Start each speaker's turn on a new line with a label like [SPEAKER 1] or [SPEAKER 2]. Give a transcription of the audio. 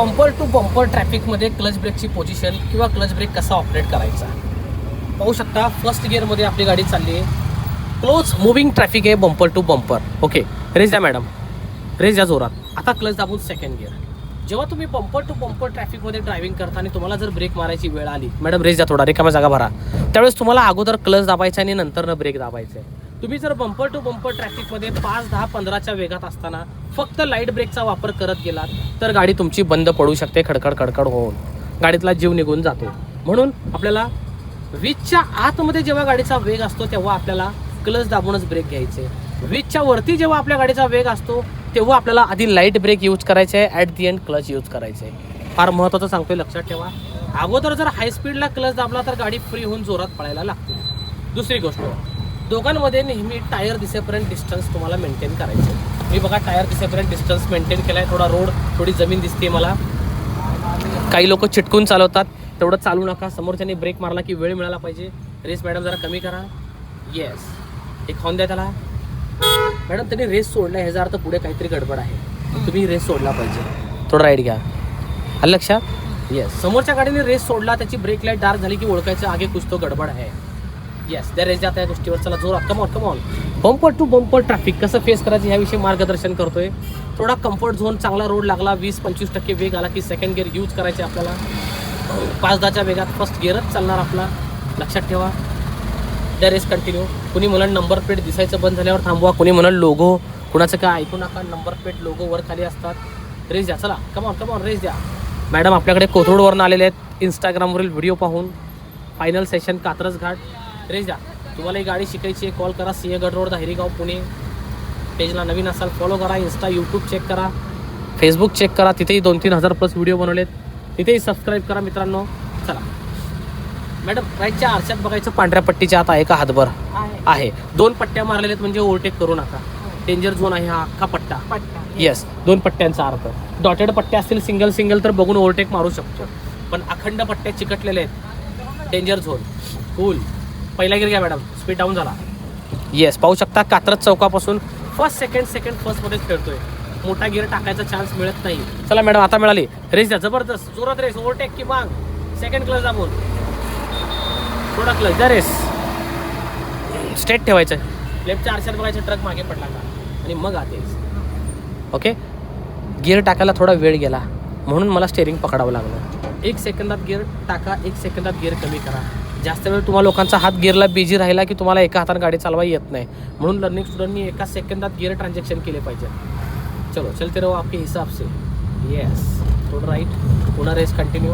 [SPEAKER 1] Bumper to bumper ट्रॅफिकमध्ये clutch ब्रेकची position किंवा क्लच ब्रेक कसा ऑपरेट करायचा पाहू शकता. फर्स्ट गिअरमध्ये आपली गाडी चालली आहे. क्लोज मुव्हिंग ट्रॅफिक आहे bumper to bumper. Okay, race द्या मॅडम, रेस द्या जोरात. आता क्लच दाबून सेकंड गिअर. जेव्हा तुम्ही बंपर टू बंपर ट्रॅफिकमध्ये ड्रायव्हिंग करता आणि तुम्हाला जर ब्रेक मारायची वेळ आली, मॅडम रेस द्या थोडा, रिकाम्या जागा भरा, त्यावेळेस तुम्हाला अगोदर क्लच दाबायचा आणि नंतर ब्रेक दाबायचं आहे. तुम्ही जर बंपर टू बंपर ट्रॅफिकमध्ये 5, 10, 15च्या वेगात असताना फक्त लाईट ब्रेकचा वापर करत गेलात तर गाडी तुमची बंद पडू शकते, खडखड खडखड होऊन गाडीतला जीव निघून जातो. म्हणून आपल्याला 20च्या आतमध्ये जेव्हा गाडीचा वेग असतो तेव्हा आपल्याला क्लच दाबूनच ब्रेक घ्यायचे. 20च्या वरती जेव्हा आपल्या गाडीचा वेग असतो तेव्हा आपल्याला आधी लाईट ब्रेक यूज करायचे आहे, at the end clutch use करायचे आहे. फार महत्त्वाचं सांगतोय, लक्षात ठेवा. अगोदर जर हाय स्पीडला क्लच दाबला तर गाडी फ्री होऊन जोरात पळायला लागते. दुसरी गोष्ट, दोघांमध्ये नेहमी टायर दिसेपर्यंत डिस्टन्स तुम्हाला मेंटेन करायचे. मी बघा टायर दिसेपर्यंत डिस्टन्स मेंटेन केला आहे. थोडा रोड, थोडी जमीन दिसते मला. काही लोक चिटकून चालवतात, तेवढं चालू नका. समोरच्याने ब्रेक मारला की वेळ मिळाला पाहिजे. रेस मॅडम जरा कमी करा. येस, एक हॉर्न द्या त्याला. मॅडम त्यांनी रेस सोडला, ह्याचा अर्थ पुढे काहीतरी गडबड आहे, तुम्ही रेस सोडला पाहिजे. थोडं राईट घ्या, आलं लक्षात. येस, समोरच्या गाडीने रेस सोडला, त्याची ब्रेक लाईट डार्क झाली की ओळखायचं आगे कुछ तो गडबड आहे. येस, त्या रेस द्या त्या गोष्टीवर. चला जोरात, come on come on. Bumper to bumper traffic कसं फेस करायचं ह्याविषयी मार्गदर्शन करतोय. थोडा कम्फर्ट झोन, चांगला रोड लागला, 20-25% वेग आला की सेकंड गिअर यूज करायचे आपल्याला. 5-10च्या वेगात फर्स्ट गिअरच चालणार आपला, लक्षात ठेवा. त्या रेस कंटिन्यू. कुणी म्हणाल नंबर प्लेट दिसायचं बंद झाल्यावर थांबवा, कुणी म्हणाल लोगो, कुणाचं काय ऐकू नका. नंबर प्लेट लोगो वर खाली असतात. रेस द्या, चला कमॉन कमॉन, रेस द्या. मॅडम आपल्याकडे कोथरूडवरून आलेले आहेत इंस्टाग्रामवरील व्हिडिओ पाहून. फायनल सेशन कात्रज घाट. रेस द्या. तुम्हाला ही गाडी शिकायची आहे, कॉल करा. सिंहगड रोड, दाहिरीगाव, पुणे. पेजला नवीन असाल फॉलो करा. इंस्टा, यूट्यूब चेक करा, फेसबुक चेक करा, तिथेही 2-3 हजार प्लस व्हिडिओ बनवलेत, तिथेही सबस्क्राईब करा मित्रांनो. चला मॅडम, राईटच्या आरशात बघायचं, पांढऱ्या पट्टीच्या आत आहे का हातभर आहे. 2 पट्ट्या मारलेल्या आहेत म्हणजे ओव्हरटेक करू नका. डेंजर झोन आहे हा अख्खा पट्टा. येस, 2 पट्ट्यांचा अर्थ. डॉटेड पट्ट्या असतील सिंगल तर बघून ओव्हरटेक मारू शकतो, पण अखंड पट्ट्या चिकटलेले आहेत, डेंजर झोन. कूल. पहिला गिअर घ्या मॅडम, स्पीड डाऊन झाला. येस, पाहू शकता कात्रज चौकापासून सेकंड फर्स्टमध्येच खेळतोय. मोठा गिअर टाकायचा चान्स मिळत नाही. चला मॅडम, आता मिळाली. रेस द्या, जबरदस्त जोरात रेस. ओव्हरटेक की माग, सेकंड क्लच दाबून थोडा क्लच द्या. रेस स्ट्रेट ठेवायचं. लेफ्टच्या आरशात बघायचं ट्रक मागे पडला का, आणि मग आतेच. ओके, गिअर टाकायला थोडा वेळ गेला म्हणून मला स्टेअरिंग पकडावं लागलं. 1 सेकंदात गिअर टाका, 1 सेकंदात गिअर कमी करा. जास्त वेळ तुम्हाला लोकांचा हात गिअरला बिझी राहिला की तुम्हाला एका हाताने गाडी चालवा येत नाही. म्हणून लर्निंग स्टुडंटनी 1 सेकंदात गिअर ट्रान्झॅक्शन केले पाहिजे. चलो चलते रहो आपके हिसाब से. येस, थोडं राईट, पुन्हा रेस कंटिन्यू.